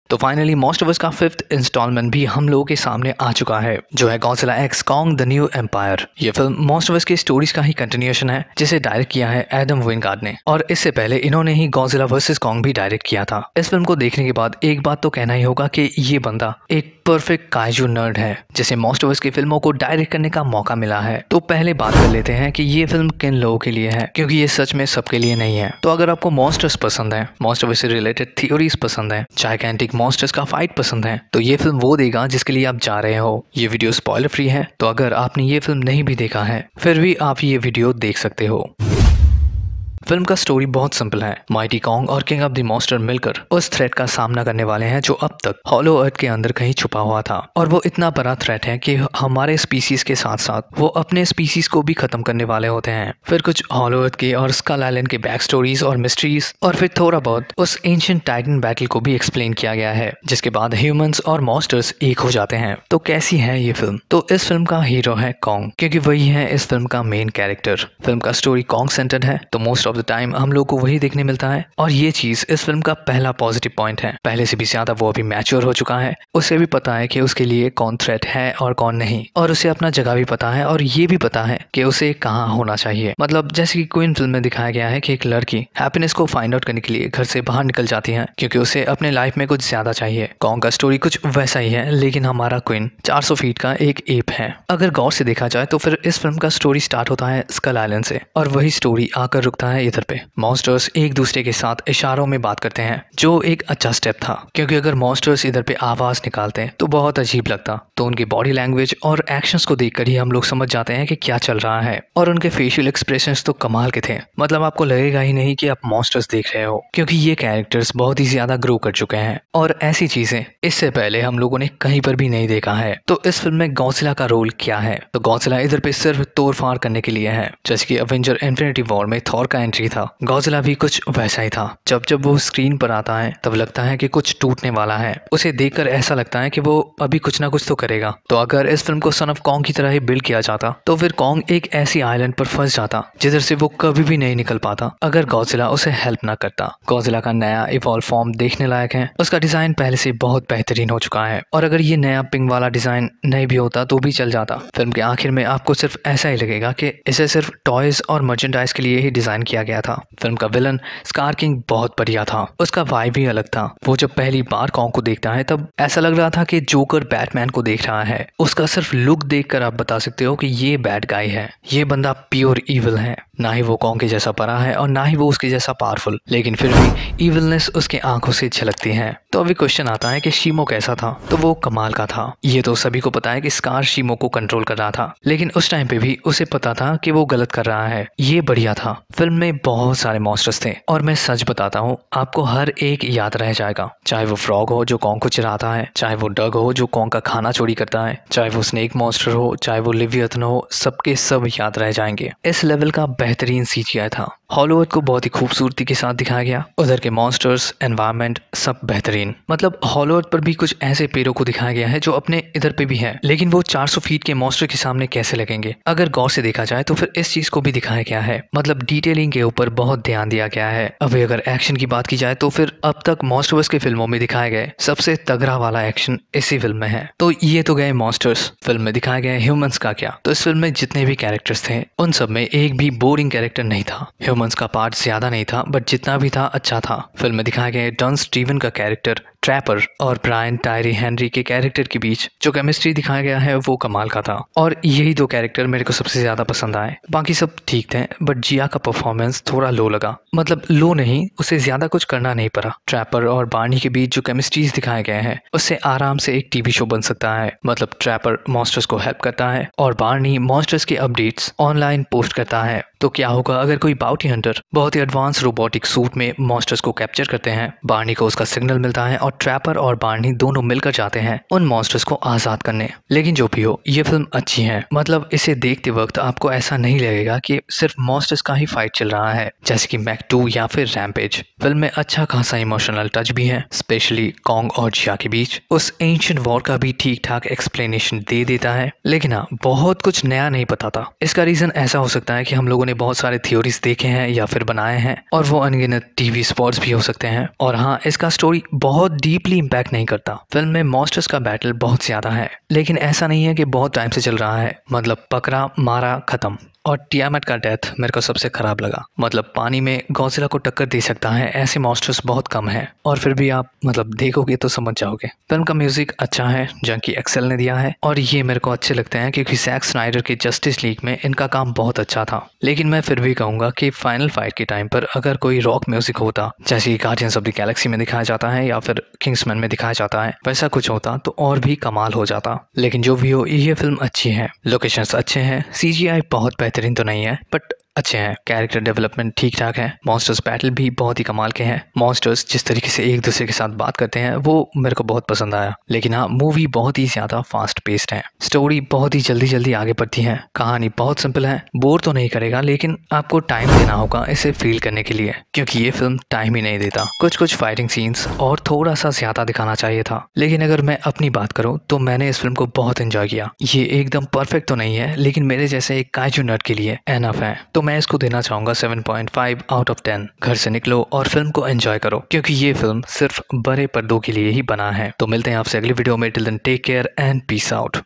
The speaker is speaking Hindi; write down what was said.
तो फाइनली मोस्ट ऑफ अस का 5th इंस्टॉलमेंट भी हम लोगों के सामने आ चुका है, जो है Godzilla x Kong the new empire. ये फिल्म मोस्ट ऑफ अस की स्टोरीज का ही कंटिन्यूएशन है, जिसे डायरेक्ट किया है एडम विंगार्ड ने, और इससे पहले इन्होंने ही गॉडजिला वर्सेस कॉन्ग भी डायरेक्ट किया था। इस फिल्म को देखने के बाद एक बात तो कहना ही होगा कि ये बंदा एक परफेक्ट काइजू नर्ड है, जिसे मोस्ट ऑफ अस की फिल्मों को डायरेक्ट करने का मौका मिला है। तो पहले बात कर लेते हैं कि ये फिल्म किन लोगों के लिए है, क्योंकि ये सच में सबके लिए नहीं है। तो अगर आपको मॉन्स्टर्स पसंद है, मॉन्स्टर से रिलेटेड थ्योरीज पसंद है, जायगेंटिक मॉन्स्टर्स का फाइट पसंद है, तो ये फिल्म वो देगा जिसके लिए आप जा रहे हो। ये वीडियो स्पॉइलर फ्री है, तो अगर आपने ये फिल्म नहीं भी देखा है फिर भी आप ये वीडियो देख सकते हो। फिल्म का स्टोरी बहुत सिंपल है। माइटी कॉन्ग और किंग ऑफ द मॉन्स्टर मिलकर उस थ्रेट का सामना करने वाले हैं जो अब तक हॉलो अर्थ के अंदर कहीं छुपा हुआ था, और वो इतना बड़ा थ्रेट है कि हमारे स्पीसीज के साथ साथ वो अपने स्पीसीज को भी खत्म करने वाले होते हैं। फिर कुछ हॉलो अर्थ के और स्कल आइलैंड के बैक स्टोरीज और मिस्ट्रीज, और फिर थोड़ा बहुत उस एंशिएंट टाइटन बैटल को भी एक्सप्लेन किया गया है, जिसके बाद ह्यूमंस और मॉन्स्टर्स एक हो जाते हैं। तो कैसी है ये फिल्म? तो इस फिल्म का हीरो है कॉन्ग, क्योंकि वही है इस फिल्म का मेन कैरेक्टर। फिल्म का स्टोरी कॉन्ग सेंटर्ड है, तो मोस्ट ऑफ द टाइम हम लोग को वही देखने मिलता है, और ये चीज इस फिल्म का पहला पॉजिटिव पॉइंट है। पहले से भी ज्यादा वो अभी मैच्योर हो चुका है, उसे भी पता है कि उसके लिए कौन थ्रेट है और कौन नहीं, और उसे अपना जगह भी पता है, और ये भी पता है कि उसे कहाँ होना चाहिए। मतलब जैसे कि क्वीन फिल्म में दिखाया गया है कि एक लड़की हैप्पीनेस को फाइंड आउट करने के लिए घर से बाहर निकल जाती है, क्योंकि उसे अपने लाइफ में कुछ ज्यादा चाहिए। कॉन्ग का स्टोरी कुछ वैसा ही है, लेकिन हमारा क्वीन 400 फीट का एक एप है। अगर गौर से देखा जाए तो फिर इस फिल्म का स्टोरी स्टार्ट होता है स्कल आइलैंड से, और वही स्टोरी आकर रुकता है इधर पे। मॉन्स्टर्स एक दूसरे के साथ इशारों में बात करते हैं, जो एक अच्छा स्टेप था, क्योंकि अगर मॉन्स्टर्स इधर पे आवाज निकालते हैं तो बहुत अजीब लगता। तो उनकी बॉडी लैंग्वेज और एक्शंस को देखकर ही हम लोग समझ जाते हैं कि क्या चल रहा है, और उनके फेशियल एक्सप्रेशंस तो कमाल के थे। मतलब आपको लगेगा ही नहीं कि आप मॉन्स्टर्स देख रहे हो, क्योंकि ये कैरेक्टर्स बहुत ही ज्यादा ग्रो कर चुके हैं, और ऐसी चीजें इससे पहले हम लोगों ने कहीं पर भी नहीं देखा है। तो इस फिल्म में गॉडजिला का रोल क्या है? तो गॉडजिला इधर पे सिर्फ तोड़फाड़ करने के लिए है। जैसे कि एवेंजर इन्फिनिटी वॉर में थॉर का एंट्री था, गॉडजिला भी कुछ वैसा ही था। जब जब वो स्क्रीन पर आता है तब लगता है कि कुछ टूटने वाला है। उसे देखकर ऐसा लगता है कि वो अभी कुछ ना कुछ तो करेगा। तो अगर इस फिल्म को सन ऑफ कॉन्ग की तरह ही बिल्ड किया जाता तो फिर कॉन्ग एक ऐसी आइलैंड पर फंस जाता जिधर से वो कभी भी नहीं निकल पाता, अगर गॉडजिला उसे हेल्प ना करता। गॉडजिला का नया इवॉल्व फॉर्म देखने लायक है, उसका डिजाइन पहले से बहुत बेहतरीन हो चुका है, और अगर ये नया पिंग वाला डिजाइन नहीं भी होता तो भी चल जाता। फिल्म के आखिर में आपको सिर्फ ऐसा ही लगेगा कि इसे सिर्फ टॉयज और मर्चेंडाइज के लिए ही डिजाइन किया गया था। फिल्म का विलन स्कार किंग बहुत बढ़िया था, उसका वाइब भी अलग था। वो जब पहली बार कॉन्ग को देखता है तब ऐसा लग रहा था कि जोकर बैटमैन को देख रहा है। उसका सिर्फ लुक देखकर आप बता सकते हो कि ये बैड गाय है, ये बंदा प्योर इविल है। ना ही वो कॉन्ग के जैसा बड़ा है और ना ही वो उसके जैसा पावरफुल, लेकिन फिर भी इविलनेस उसके आंखों से झलकती है। तो अभी क्वेश्चन आता है कि शीमो कैसा था? तो वो कमाल का था। ये तो सभी को पता है कि स्कार शीमो को कंट्रोल कर रहा था, लेकिन उस टाइम पे भी उसे पता था कि वो गलत कर रहा है। ये बढ़िया था। फिल्म में बहुत सारे मॉन्स्टर्स थे, और मैं सच बताता हूँ आपको हर एक याद रह जाएगा। चाहे वो फ्रॉग हो जो कॉन्ग को चिढ़ाता है, चाहे वो डग हो जो कॉन्ग का खाना चोरी करता है, चाहे वो स्नेक मॉन्स्टर हो, चाहे वो लिवियथन हो, सबके सब याद रह जाएंगे। इस लेवल का बेहतरीन सीजीआई था। हॉलो अर्थ को बहुत ही खूबसूरती के साथ दिखाया गया, उधर के मॉन्स्टर्स, एनवायरनमेंट सब बेहतरीन। मतलब हॉलो अर्थ पर भी कुछ ऐसे पेड़ों को दिखाया गया है जो अपने इधर पे भी है, लेकिन वो 400 फीट के मॉन्स्टर के सामने कैसे लगेंगे? अगर गौर से देखा जाए तो फिर इस चीज को भी दिखाया गया है। मतलब डिटेलिंग के ऊपर बहुत ध्यान दिया गया है। अभी अगर एक्शन की बात की जाए तो फिर अब तक मॉन्स्टर्स के फिल्मों में दिखाए गए सबसे तगड़ा वाला एक्शन इसी फिल्म में है। तो ये तो गए मॉन्स्टर्स। फिल्म में दिखाए गए ह्यूमंस का क्या? तो इस फिल्म में जितने भी कैरेक्टर्स थे उन सब में एक भी बोरिंग कैरेक्टर नहीं था। ह्यूमंस का पार्ट ज्यादा नहीं था, बट जितना भी था अच्छा था। फिल्म में दिखाए गए डन स्टीवन का कैरेक्टर, ट्रैपर और ब्रायन टायरी हेनरी के कैरेक्टर के बीच जो केमिस्ट्री दिखाया गया है वो कमाल का था, और यही दो कैरेक्टर मेरे को सबसे ज्यादा पसंद आए। बाकी सब ठीक थे, बट जिया का परफॉर्मेंस थोड़ा लो लगा। मतलब लो नहीं, उसे ज्यादा कुछ करना नहीं पड़ा। ट्रैपर और बार्नी के बीच जो केमिस्ट्रीज दिखाए गए हैं उससे आराम से एक टीवी शो बन सकता है। मतलब ट्रैपर मॉन्स्टर्स को हेल्प करता है और बार्नी मॉन्स्टर्स के अपडेट्स ऑनलाइन पोस्ट करता है। तो क्या होगा अगर कोई बाउटी हंटर बहुत ही एडवांस रोबोटिक सूट में मॉन्स्टर्स को कैप्चर करते हैं, बार्नी को उसका सिग्नल मिलता है और ट्रैपर और बार्नी दोनों मिलकर जाते हैं उन मॉन्स्टर्स को आजाद करने। लेकिन जो भी हो, ये फिल्म अच्छी है। मतलब इसे देखते वक्त आपको ऐसा नहीं लगेगा कि सिर्फ मॉन्स्टर्स का ही फाइट चल रहा है, जैसे कि मैक 2 या फिर रैम्पेज। फिल्म में अच्छा खासा इमोशनल टच भी है, स्पेशली कॉन्ग और जिया के बीच। उस एंशिएंट वॉर का भी ठीक ठाक एक्सप्लेनेशन दे देता है, लेकिन हाँ बहुत कुछ नया नहीं बताता। इसका रीजन ऐसा हो सकता है कि हम लोगों ने बहुत सारे थ्योरीज देखे हैं या फिर बनाए हैं, और वो अनगिनत टीवी स्पॉट्स भी हो सकते हैं। और हाँ, इसका स्टोरी बहुत डीपली इम्पैक्ट नहीं करता। फिल्म में मॉन्स्टर्स का बैटल बहुत ज्यादा है, लेकिन ऐसा नहीं है कि बहुत टाइम से चल रहा है, मतलब पकड़ा मारा खत्म। और टियामेट का डेथ मेरे को सबसे खराब लगा, मतलब पानी में गॉडजिला को टक्कर दे सकता है ऐसे मॉन्स्टर्स बहुत कम है, और फिर भी आप मतलब देखोगे तो समझ जाओगे। फिल्म का म्यूजिक अच्छा है, जंकी एक्सेल ने दिया है, और ये मेरे को अच्छे लगते हैं क्योंकि जैक स्नाइडर की जस्टिस लीग में इनका काम बहुत अच्छा था। लेकिन मैं फिर भी कहूंगा कि फाइनल फाइट के टाइम पर अगर कोई रॉक म्यूजिक होता, जैसे गार्डियंस ऑफ द गैलेक्सी में दिखाया जाता है या फिर किंग्समैन में दिखाया जाता है, वैसा कुछ होता तो और भी कमाल हो जाता। लेकिन जो भी हो, ये फिल्म अच्छी है, लोकेशंस अच्छे हैं, CGI बहुत बेहतरीन तो नहीं है बट अच्छे हैं, कैरेक्टर डेवलपमेंट ठीक ठाक है, मॉन्स्टर्स बैटल भी बहुत ही कमाल के हैं, मॉन्स्टर्स जिस तरीके से एक दूसरे के साथ बात करते हैं वो मेरे को बहुत पसंद आया। लेकिन हाँ, मूवी बहुत ही ज्यादा फास्ट पेस्ड है, स्टोरी बहुत ही जल्दी जल्दी आगे बढ़ती है, कहानी बहुत सिंपल है, बोर तो नहीं करेगा लेकिन आपको टाइम देना होगा इसे फील करने के लिए, क्योंकि ये फिल्म टाइम ही नहीं देता। कुछ फाइटिंग सीन्स और थोड़ा सा ज्यादा दिखाना चाहिए था। लेकिन अगर मैं अपनी बात करूँ तो मैंने इस फिल्म को बहुत एंजॉय किया। ये एकदम परफेक्ट तो नहीं है, लेकिन मेरे जैसे एक काइजू नर्ड के लिए एनफ है, तो मैं इसको देना चाहूंगा 7.5 आउट ऑफ 10। घर से निकलो और फिल्म को एंजॉय करो, क्योंकि ये फिल्म सिर्फ बड़े पर्दों के लिए ही बना है। तो मिलते हैं आपसे अगली वीडियो में, till then take care and peace out.